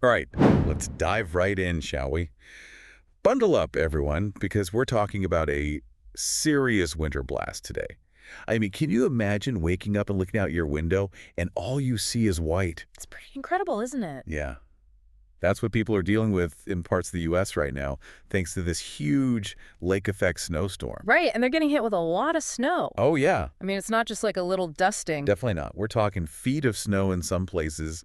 All right, let's dive right in, shall we? Bundle up, everyone, because we're talking about a serious winter blast today. I mean, can you imagine waking up and looking out your window and all you see is white? It's pretty incredible, isn't it? Yeah, that's what people are dealing with in parts of the U.S. right now, thanks to this huge lake effect snowstorm. Right, and they're getting hit with a lot of snow. Oh, yeah, I mean, it's not just like a little dusting. definitely not. We're talking feet of snow in some places,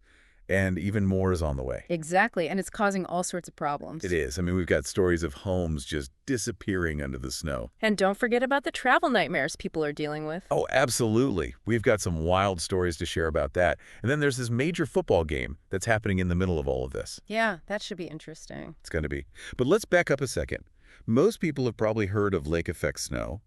and even more is on the way. Exactly, and it's causing all sorts of It problems. is. I mean, we've got stories of homes just disappearing under the snow. And don't forget about the travel nightmares people are dealing with. Oh, absolutely. We've got some wild stories to share about that. And then there's this major football game that's happening in the middle of all of this. Yeah, that should be interesting. It's going to be. But let's back up a second. Most people have probably heard of lake effect snow,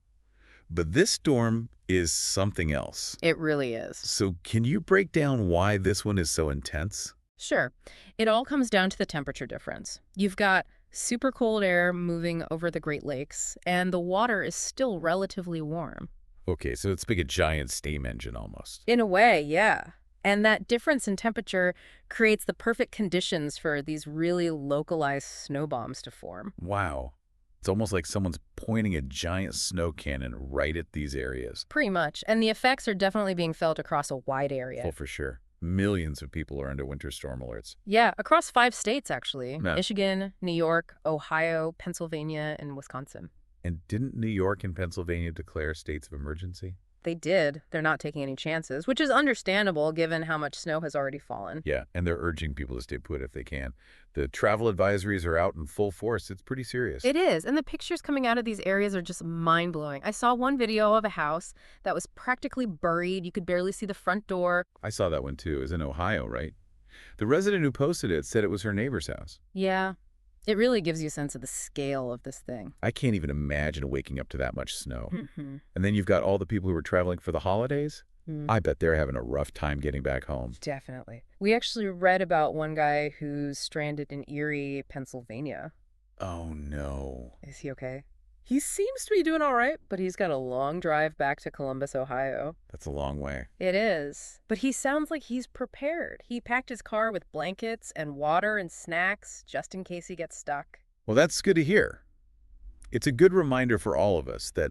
but this storm is something else. It really is. So can you break down why this one is so intense? Sure. It all comes down to the temperature difference. You've got super cold air moving over the Great Lakes, and the water is still relatively warm. Okay, so it's like a giant steam engine almost. In a way, yeah. And that difference in temperature creates the perfect conditions for these really localized snow bombs to form. Wow. It's almost like someone's pointing a giant snow cannon right at these areas. Pretty much. And the effects are definitely being felt across a wide area. Well, for sure. Millions of people are under winter storm alerts. Yeah, across 5 states, actually. Yeah. Michigan, New York, Ohio, Pennsylvania, and Wisconsin. And didn't New York and Pennsylvania declare states of emergency? They did. They're not taking any chances, which is understandable given how much snow has already fallen. Yeah, and they're urging people to stay put if they can. The travel advisories are out in full force. It's pretty serious. It is, and the pictures coming out of these areas are just mind-blowing. I saw one video of a house that was practically buried. You could barely see the front door. I saw that one too. It was in Ohio, right? The resident who posted it said it was her neighbor's house. Yeah, it really gives you a sense of the scale of this thing. I can't even imagine waking up to that much snow. Mhm. And then you've got all the people who are traveling for the holidays. Mm. I bet they're having a rough time getting back home. Definitely. We actually read about one guy who's stranded in Erie, Pennsylvania. Oh, no. Is he okay? He seems to be doing all right, but he's got a long drive back to Columbus, Ohio. That's a long way. It is. But he sounds like he's prepared. He packed his car with blankets and water and snacks just in case he gets stuck. Well, that's good to hear. It's a good reminder for all of us that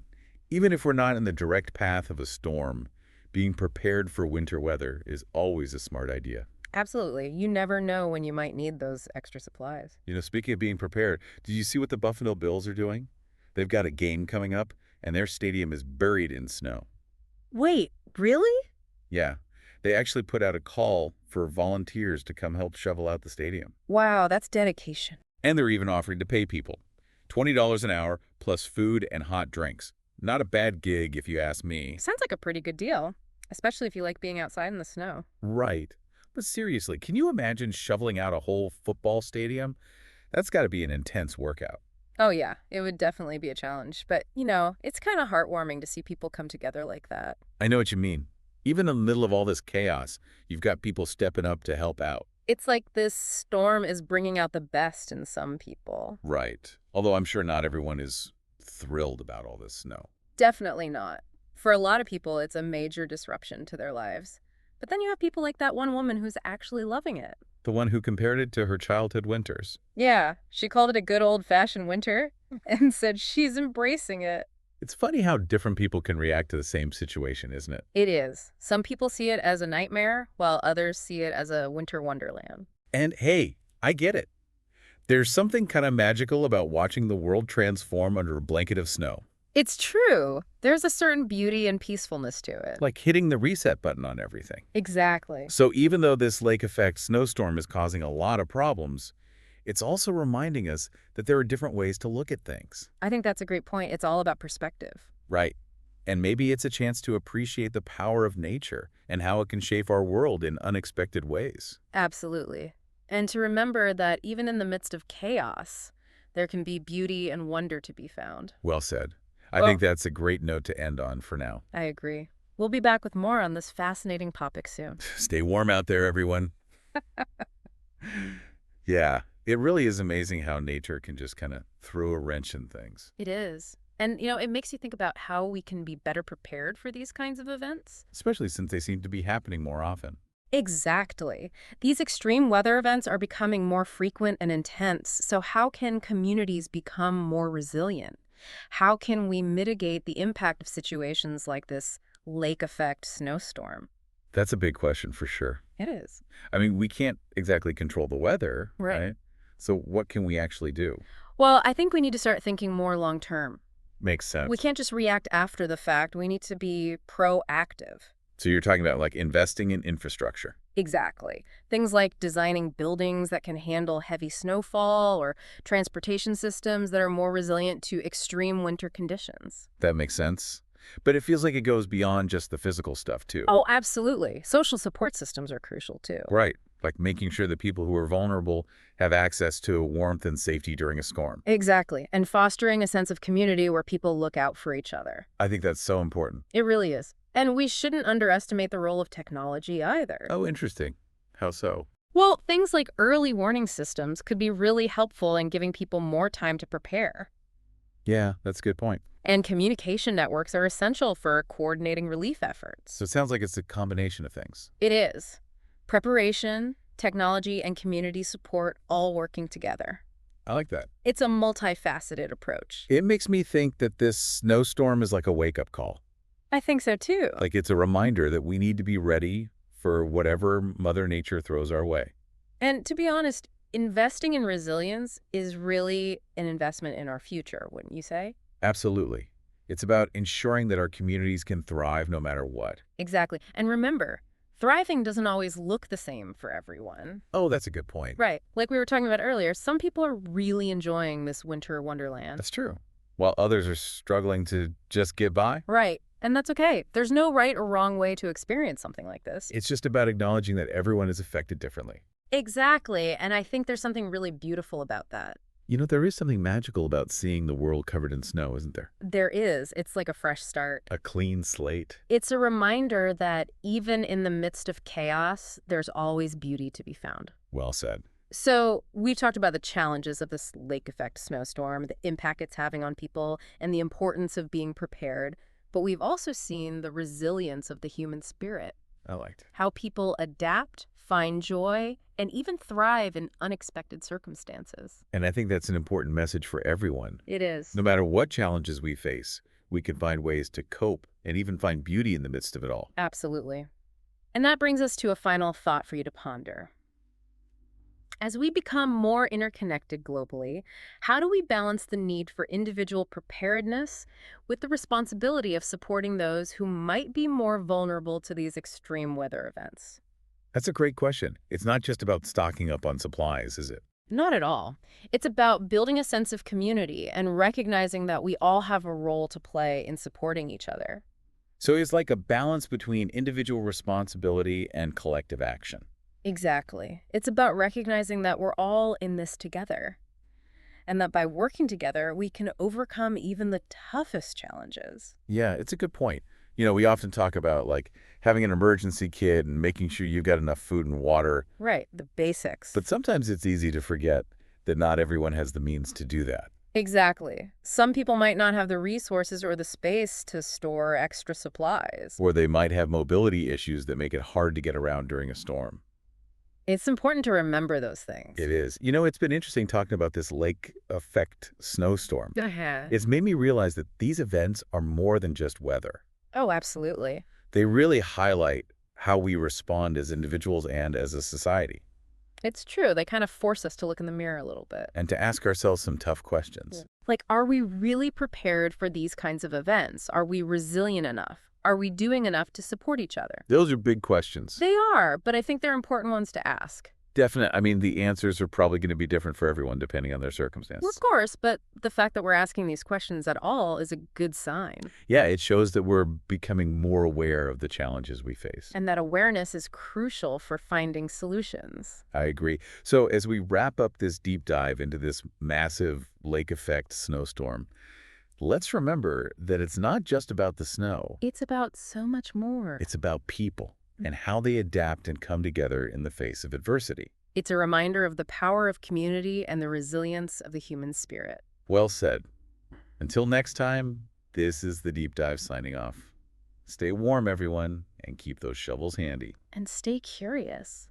even if we're not in the direct path of a storm, being prepared for winter weather is always a smart idea. Absolutely. You never know when you might need those extra supplies. You know, speaking of being prepared, did you see what the Buffalo Bills are doing? They've got a game coming up, and their stadium is buried in snow. Wait, really? Yeah, they actually put out a call for volunteers to come help shovel out the stadium. Wow, that's dedication. And they're even offering to pay people. $20 an hour plus food and hot drinks. Not a bad gig if you ask me. Sounds like a pretty good deal, especially if you like being outside in the snow. Right. But seriously, can you imagine shoveling out a whole football stadium? That's got to be an intense workout. Oh, yeah, it would definitely be a challenge. But, it's kind of heartwarming to see people come together like that. I know what you mean. Even in the middle of all this chaos, you've got people stepping up to help out. It's like this storm is bringing out the best in some people. Right. Although I'm sure not everyone is thrilled about all this snow. Definitely not. For a lot of people, it's a major disruption to their lives. But then you have people like that one woman who's actually loving it. The one who compared it to her childhood winters. Yeah, she called it a good old-fashioned winter and said she's embracing it. It's funny how different people can react to the same situation, isn't it? It is. Some people see it as a nightmare, while others see it as a winter wonderland. And hey, I get it. There's something kind of magical about watching the world transform under a blanket of snow. It's true. There's a certain beauty and peacefulness to it. Like hitting the reset button on everything. Exactly. So even though this lake effect snowstorm is causing a lot of problems, it's also reminding us that there are different ways to look at things. I think that's a great point. It's all about perspective. Right. And maybe it's a chance to appreciate the power of nature and how it can shape our world in unexpected ways. Absolutely. And to remember that even in the midst of chaos, there can be beauty and wonder to be found. Well said. I think that's a great note to end on for now. I agree. We'll be back with more on this fascinating topic soon. Stay warm out there, everyone. Yeah, it really is amazing how nature can just kind of throw a wrench in things. It is. And, it makes you think about how we can be better prepared for these kinds of events. Especially since they seem to be happening more often. Exactly. These extreme weather events are becoming more frequent and intense, so how can communities become more resilient? How can we mitigate the impact of situations like this lake effect snowstorm? That's a big question for sure. It is. I mean, we can't exactly control the weather, Right. right? So what can we actually do? Well, I think we need to start thinking more long term. Makes We sense. can't just react after the fact. We need to be proactive. So you're talking about like investing in infrastructure. Exactly. Things like designing buildings that can handle heavy snowfall or transportation systems that are more resilient to extreme winter conditions. That makes sense. But it feels like it goes beyond just the physical stuff too. Oh, absolutely. Social support systems are crucial too. Right. Like making sure that people who are vulnerable have access to warmth and safety during a storm. Exactly. And fostering a sense of community where people look out for each other. I think that's so important. It really is. And we shouldn't underestimate the role of technology either. Oh, interesting. How so? Well, things like early warning systems could be really helpful in giving people more time to prepare. Yeah, that's a good point. And communication networks are essential for coordinating relief efforts. So it sounds like it's a combination of things. It is. Preparation, technology, and community support all working together. I like that. It's a multifaceted approach. It makes me think that this snowstorm is like a wake-up call. I think so too. Like it's a reminder that we need to be ready for whatever Mother Nature throws our way. And to be honest, investing in resilience is really an investment in our future, wouldn't you say? Absolutely. It's about ensuring that our communities can thrive no matter what. Exactly. And remember, thriving doesn't always look the same for everyone. Oh, that's a good point. Right. Like we were talking about earlier, some people are really enjoying this winter wonderland. That's true. While others are struggling to just get by, Right. And that's okay. There's no right or wrong way to experience something like this. it's just about acknowledging that everyone is affected differently. Exactly. And I think there's something really beautiful about that. You know, there is something magical about seeing the world covered in snow, isn't there? There is. It's like a fresh start. A clean slate. It's a reminder that even in the midst of chaos, there's always beauty to be found. Well said. So we've talked about the challenges of this lake effect snowstorm, the impact it's having on people, and the importance of being prepared. But we've also seen the resilience of the human spirit, I liked it. how people adapt, find joy, and even thrive in unexpected circumstances. And I think that's an important message for everyone. It is. No matter what challenges we face, we can find ways to cope and even find beauty in the midst of it all. Absolutely. And that brings us to a final thought for you to ponder. As we become more interconnected globally, how do we balance the need for individual preparedness with the responsibility of supporting those who might be more vulnerable to these extreme weather events? That's a great question. It's not just about stocking up on supplies, is it? Not at all. It's about building a sense of community and recognizing that we all have a role to play in supporting each other. So it's like a balance between individual responsibility and collective action. Exactly. It's about recognizing that we're all in this together, and that by working together, we can overcome even the toughest challenges. Yeah, it's a good point. You know, we often talk about like having an emergency kit and making sure you've got enough food and water. Right, the basics. But sometimes it's easy to forget that not everyone has the means to do that. Exactly. Some people might not have the resources or the space to store extra supplies. Or they might have mobility issues that make it hard to get around during a storm. It's important to remember those things. It is. You know, it's been interesting talking about this lake effect snowstorm. Uh-huh. It's made me realize that these events are more than just weather. Oh, absolutely. They really highlight how we respond as individuals and as a society, It's true. They kind of force us to look in the mirror a little bit. and to ask ourselves some tough questions. Like, are we really prepared for these kinds of events? Are we resilient enough? Are we doing enough to support each other? Those are big questions. They are, but I think they're important ones to ask. I mean, the answers are probably going to be different for everyone depending on their Well, circumstances. of course, but the fact that we're asking these questions at all is a good sign. Yeah, it shows that we're becoming more aware of the challenges we face. And that awareness is crucial for finding solutions. I agree. So as we wrap up this deep dive into this massive lake effect snowstorm, let's remember that it's not just about the snow. It's about so much more. It's about people and how they adapt and come together in the face of adversity. It's a reminder of the power of community and the resilience of the human spirit. Well said. Until next time, this is The Deep Dive signing off. Stay warm, everyone, and keep those shovels handy. And stay curious.